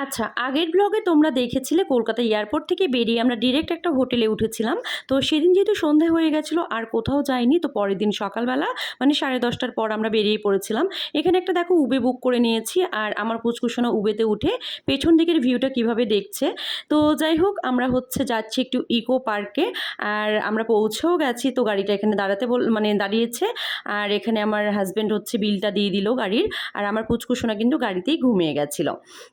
আচ্ছা, আগের ব্লগে তোমরা দেখেছিলে কলকাতা এয়ারপোর্ট থেকে বেরিয়ে আমরা ডিরেক্ট একটা হোটেলে উঠেছিলাম। তো সেদিন যেহেতু সন্ধে হয়ে গেছিলো আর কোথাও যাইনি, তো পরের দিন সকালবেলা মানে 10:30টার পর আমরা বেরিয়ে পড়েছিলাম। এখানে একটা দেখো উবে বুক করে নিয়েছি, আর আমার পুচকুসোনা উবেতে উঠে পেছন দিকের ভিউটা কিভাবে দেখছে। তো যাই হোক, আমরা হচ্ছে যাচ্ছি একটু ইকো পার্কে, আর আমরা পৌঁছেও গেছি। তো গাড়িটা এখানে দাঁড়াতে মানে দাঁড়িয়েছে, আর এখানে আমার হাজব্যান্ড হচ্ছে বিলটা দিয়ে দিল গাড়ির, আর আমার পুচকুসোনা কিন্তু গাড়িতেই ঘুমিয়ে গেছিলো।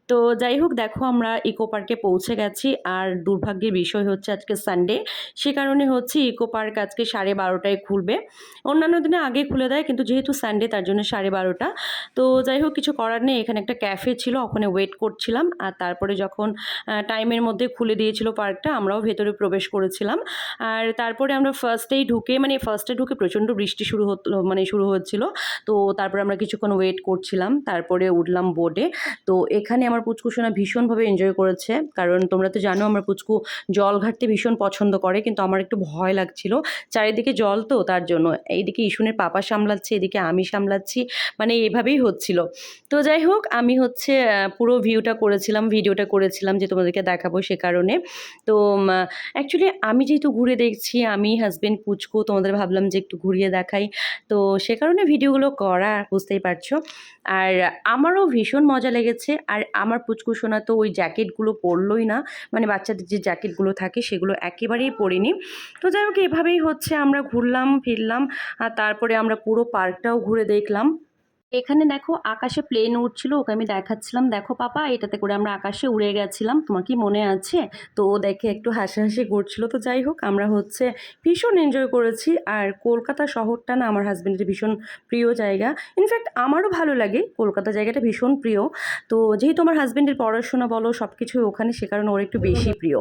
তো যাই হোক, দেখো আমরা ইকো পার্কে পৌঁছে গেছি, আর দুর্ভাগ্যের বিষয় হচ্ছে আজকে সানডে, সে কারণে হচ্ছে ইকো পার্ক আজকে 12:30টায় খুলবে। অন্যান্য দিনে আগে খুলে দেয়, কিন্তু যেহেতু সানডে তার জন্য 12:30। তো যাই হোক, কিছু করার নেই। এখানে একটা ক্যাফে ছিল, ওখানে ওয়েট করছিলাম, আর তারপরে যখন টাইমের মধ্যে খুলে দিয়েছিল পার্কটা, আমরাও ভেতরে প্রবেশ করেছিলাম। আর তারপরে আমরা ফার্স্টে ঢুকে প্রচণ্ড বৃষ্টি শুরু হচ্ছিল। তো তারপরে আমরা কিছুক্ষণ ওয়েট করছিলাম, তারপরে উঠলাম বোটে। তো এখানে আমার পুচকুসোনা ভীষণভাবে এনজয় করেছে, কারণ তোমরা তো জানো আমার পুচকু জল ঘাঁটতে ভীষণ পছন্দ করে, কিন্তু আমার একটু ভয় লাগছিল, চারিদিকে জল তো তার জন্য। এইদিকে ইসুনের পাপা সামলাচ্ছে, এদিকে আমি সামলাচ্ছি, মানে এভাবেই হচ্ছিল। তো যাই হোক, আমি হচ্ছে পুরো ভিডিওটা করেছিলাম যে তোমাদেরকে দেখাবো, সে কারণে। তো অ্যাকচুয়ালি আমি যেহেতু ঘুরে দেখছি, আমি হাজব্যান্ড পুচকু, তোমাদের ভাবলাম যে একটু ঘুরিয়ে দেখাই, তো সে কারণে ভিডিওগুলো করা, বুঝতেই পারছো। আর আমারও ভীষণ মজা লেগেছে। আর আমার পুচকুসোনা তো ওই জ্যাকেটগুলো পরলই না, মানে বাচ্চাদের যে জ্যাকেটগুলো থাকে সেগুলো একেবারেই পরিনি। তো যাই হোক, এভাবেই হচ্ছে আমরা ঘুরলাম ফিরলাম, আর তারপরে আমরা পুরো পার্কটাও ঘুরে দেখলাম। এখানে দেখো আকাশে প্লেন উড়ছিল, ওকে আমি দেখাচ্ছিলাম, দেখো পাপা এটাতে করে আমরা আকাশে উড়ে গেছিলাম, তোমার কি মনে আছে? তো ও দেখে একটু হাসাহাসি করছিল। তো যাই হোক, আমরা হচ্ছে ভীষণ এনজয় করেছি। আর কলকাতা শহরটা না আমার হাজব্যান্ডের ভীষণ প্রিয় জায়গা। ইনফ্যাক্ট আমারও ভালো লাগে, কলকাতা জায়গাটা ভীষণ প্রিয়। তো যেহেতু আমার হাজব্যান্ডের পড়াশোনা বলো সব কিছুই ওখানে, সে কারণে ওর একটু বেশি প্রিয়।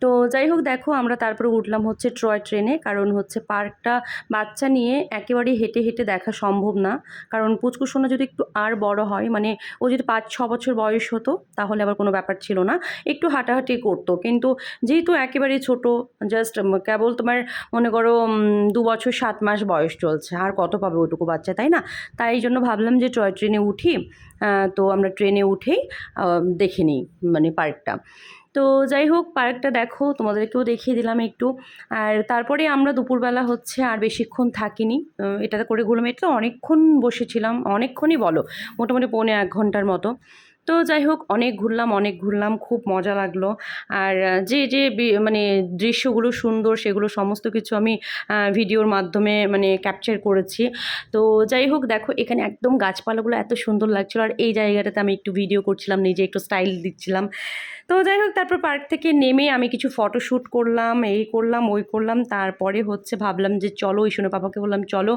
তো যাই হোক, দেখো আমরা তারপরে উঠলাম হচ্ছে টয় ট্রেনে, কারণ হচ্ছে পার্কটা বাচ্চা নিয়ে একেবারেই হেঁটে হেঁটে দেখা সম্ভব না। কারণ পুচকুসোনা যদি একটু আর বড় হয়, মানে ও যদি 5-6 বছর বয়স হতো, তাহলে আবার কোনো ব্যাপার ছিল না, একটু হাঁটাহাঁটি করতো। কিন্তু যেহেতু একেবারেই ছোট, জাস্ট কেবল তোমার মনে করো 2 বছর 7 মাস বয়স চলছে, আর কত পাবে ওটুকু বাচ্চা, তাই না? তাই জন্য ভাবলাম যে টয় ট্রেনে উঠি। তো আমরা ট্রেনে উঠেই দেখে নিই মানে পার্কটা। তো যাই হোক, পার্কটা দেখো, তোমাদেরকেও দেখিয়ে দিলাম একটু। আর তারপরে আমরা দুপুরবেলা হচ্ছে আর বেশিক্ষণ থাকিনি, এটাতে করে ঘুরলাম। এটা অনেকক্ষণ বসেছিলাম, অনেকক্ষণই বলো, মোটামুটি 1.25 ঘন্টার মতো। তো যাই হোক, অনেক ঘুরলাম, খুব মজা লাগলো। আর যে মানে দৃশ্যগুলো সুন্দর, সেগুলো সমস্ত কিছু আমি ভিডিওর মাধ্যমে মানে ক্যাপচার করেছি। তো যাই হোক, দেখো এখানে একদম গাছপালাগুলো এত সুন্দর লাগছিলো, আর এই জায়গাটাতে আমি একটু ভিডিও করছিলাম, নিজে একটু স্টাইল দিচ্ছিলাম। তো যাই হোক, তারপর পার্ক থেকে নেমে আমি কিছু ফটোশ্যুট করলাম, এই করলাম ওই করলাম। তারপরে হচ্ছে ভাবলাম যে চলো, ইসুনের পাপাকে বললাম চলো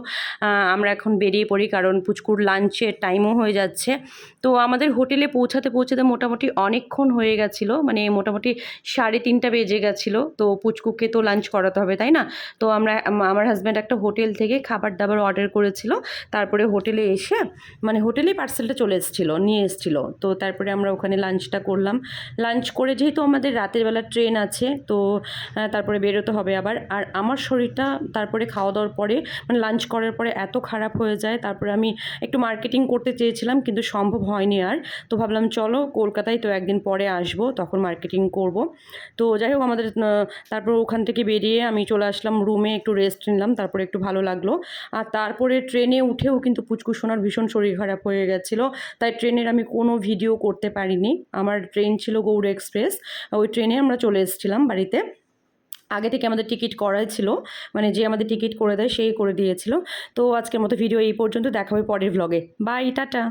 আমরা এখন বেরিয়ে পড়ি, কারণ পুচকুর লাঞ্চের টাইমও হয়ে যাচ্ছে। তো আমাদের হোটেলে পৌঁছাতে মোটামুটি অনেকক্ষণ হয়ে গেছিলো, মানে মোটামুটি 3:30 বেজে গেছিলো। তো পুচকুকে তো লাঞ্চ করাতে হবে, তাই না? তো আমার হাজব্যান্ড একটা হোটেল থেকে খাবার দাবার অর্ডার করেছিল, তারপরে হোটেলে এসে মানে হোটেলেই পার্সেলটা নিয়ে এসেছিলো। তো তারপরে আমরা ওখানে লাঞ্চটা করলাম। লাঞ্চ করে, যেহেতু আমাদের রাতের বেলা ট্রেন আছে, তো তারপরে বেরোতে হবে আবার। আর আমার শরীরটা তারপরে খাওয়া দাওয়ার পরে মানে লাঞ্চ করার পরে এত খারাপ হয়ে যায়, তারপরে আমি একটু মার্কেটিং করতে চেয়েছিলাম, কিন্তু সম্ভব হয়নি আর। তো ভাবলাম চলো, কলকাতায় তো একদিন পরে আসবো, তখন মার্কেটিং করব। তো যাই হোক, আমাদের তারপর ওখান থেকে বেরিয়ে আমি চলে আসলাম রুমে, একটু রেস্ট নিলাম, তারপরে একটু ভালো লাগলো। আর তারপরে ট্রেনে উঠেও কিন্তু পুচকুসোনার ভীষণ শরীর খারাপ হয়ে গেছিলো, তাই ট্রেনের আমি কোনো ভিডিও করতে পারিনি। আমার ট্রেন ছিল গৌড় এক্সপ্রেস, ওই ট্রেনে আমরা চলে এসেছিলাম বাড়িতে। আগে থেকে আমাদের টিকিট করাই ছিল, মানে যে আমাদের টিকিট করে দেয় সেই করে দিয়েছিল। তো আজকের মতো ভিডিও এই পর্যন্ত, দেখা হবে পরের ভ্লগে। By, tata.